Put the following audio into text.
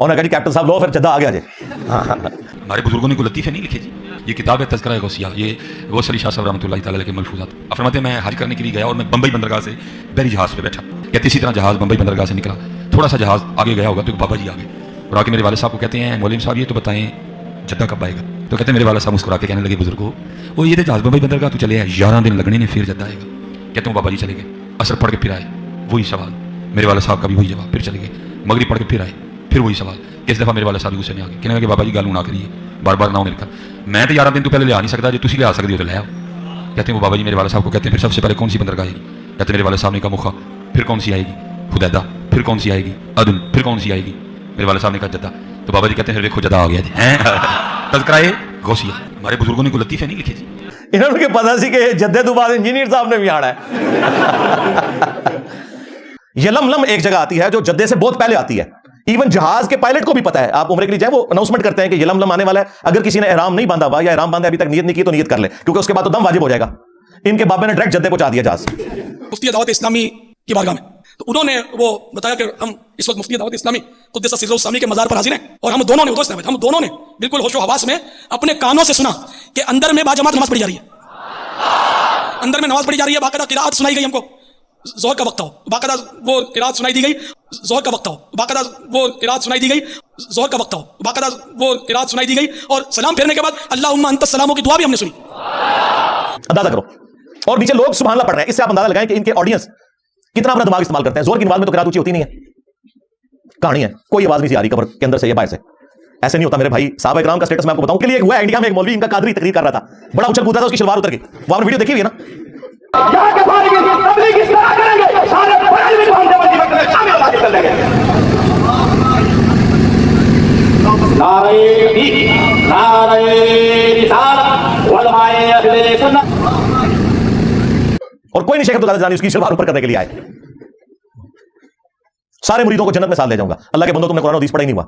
उन्होंने कहा जी कैप्टन साहब लो फिर जद्दा आ गया जी। हमारे बुजुर्गों ने कोई लतीफ़े नहीं लिखे जी। ये किताब है तज़किरा गौसिया, ये गौस अली शाह साहब रहमतुल्लाह तआला के मलफूज़ात। फरमाते हैं मैं हज करने के लिए गया और मैं बम्बई बंदरगाह से बहरी जहाज़ पे बैठा। कहते इसी तरह जहाज़ बम्बई बंदरगाह से निकला, थोड़ा सा जहाज़ आगे गया होगा तो बाबा जी आ गए और आके मेरे वाले साहब को कहते हैं मौलवी साहब ये तो बताएं जद्दा कब आएगा। तो कहते हैं मेरे वाले साहब मुस्कुरा के कहने लगे बुजुर्गो वो ये तो जहाज़ बम्बई बंदरगाह तो चले आए 11 दिन लगने ने फिर जद्दा आएगा। कहते हैं बाबा जी चले गए, असर पढ़ के फिर आए, वही सवाल मेरे वाले साहब का भी वही जवाब, फिर चले गए, मगरिब पढ़ के फिर आए, फिर वही सवाल। किस दफ़ा मेरे वाले साहब गुस्से में आ गए, कहने लगे बाबा जी गल ना करिए, बार बार ना हो मेरे का, मैं तो 11 दिन तो पहले ले आ नहीं सकता, जो तुम ले आ सकते हो तो ले आओ। कहते हैं वो बाबा जी मेरे वाले साहब को कहते हैं फिर सबसे पहले कौन सी बंदरगाह आएगी। कहते मेरे वाले साहब ने कहा मुखा, फिर कौन सी आएगी हुदैदा, फिर कौन सी आएगी अदन, फिर कौन सी आएगी। मेरे वाले साहब ने कहा जद्दा। तो बाबा जी कहते हैं देखो जद्दा आ गया जी। तज़किरा गौसिया, हमारे बुजुर्गों ने कोई लतीफ़े नहीं लिखे जी। इन्होंने पता सी कि जद्दे तो बाद इंजीनियर साहब ने भी आना है। यलमलम एक जगह आती है जो जद्दे से बहुत पहले आती है, इवन जहाज के पायलट को भी पता है। आप उम्र के लिए जाए वो अनाउंसमेंट करते हैं कि यलमलम आने वाला है, अगर किसी ने एहराम नहीं बांधा हुआ या एहराम बांधे अभी तक नियत नहीं की तो नियत कर ले, क्योंकि उसके बाद तो दम वाजिब हो जाएगा। इनके बाबे ने डायरेक्ट जद्दे पहुंचा दिया जहाज। मुफ्ती दावत इस्लामी की बारगाह में तो उन्होंने वो बताया कि हम इस वक्त मुफ्ती दावत इस्लामी कुद्दस सिर्रुहु सामी के मज़ार पर हाजिर हैं और हम दोनों ने बिल्कुल होशो हवास में अपने कानों से सुना कि अंदर में बाजमात नमाज पढ़ी जा रही है, अंदर में नमाज पढ़ी जा रही है, बाकायदा किरात सुनाई गई हमको, ज़ोहर का वक्त हो, बाकायदा वो किरात सुनाई दी गई, ज़ोहर का वक्त हो, बाकायदा वो किरात सुनाई दी गई, ज़ोहर का वक्त हो, बाकायदा वो किरात सुनाई दी गई और सलाम फेरने के बाद अल्लाहुम्मा अंतस सलामो की दुआ भी हमने सुनी। अंदाजा करो, और नीचे लोग सुभान अल्लाह पढ़ रहे हैं, इससे आप अंदाजा लगाएं कि इनके ऑडियंस कितना अपना दिमाग इस्तेमाल करते हैं। जोर की नमाज में तो किरात ऊंची होती नहीं है, कहानी है, कोई आवाज नहीं सी आ रही कब्र के अंदर से या बाहर से, ऐसे नहीं होता मेरे भाई। साहब इकराम का स्टेटस मैं आपको बताऊं, के लिए हुआ इंडिया में एक मौलवी इनका कादरी तकरीर कर रहा था, बड़ा उछल कूदा था, उसकी शलवार उतर गई। वो आपने वीडियो देखी हुई है ना? यहां के सारे तबलीग किस तरह करेंगे, सारे पढ़ाई में हम देवजी में शामिल होकर चल देंगे। नारे रिसालत उलमाए अहले सुन्नत, और कोई नहीं शेख अब्दुल कादिर जिलानी उसकी शलवार ऊपर करने के लिए आए। सारे मुरीदों को जन्नत में साथ ले जाऊंगा। अल्लाह के बंदों, तुमने कुरान हदीस पढ़ा ही नहीं हुआ।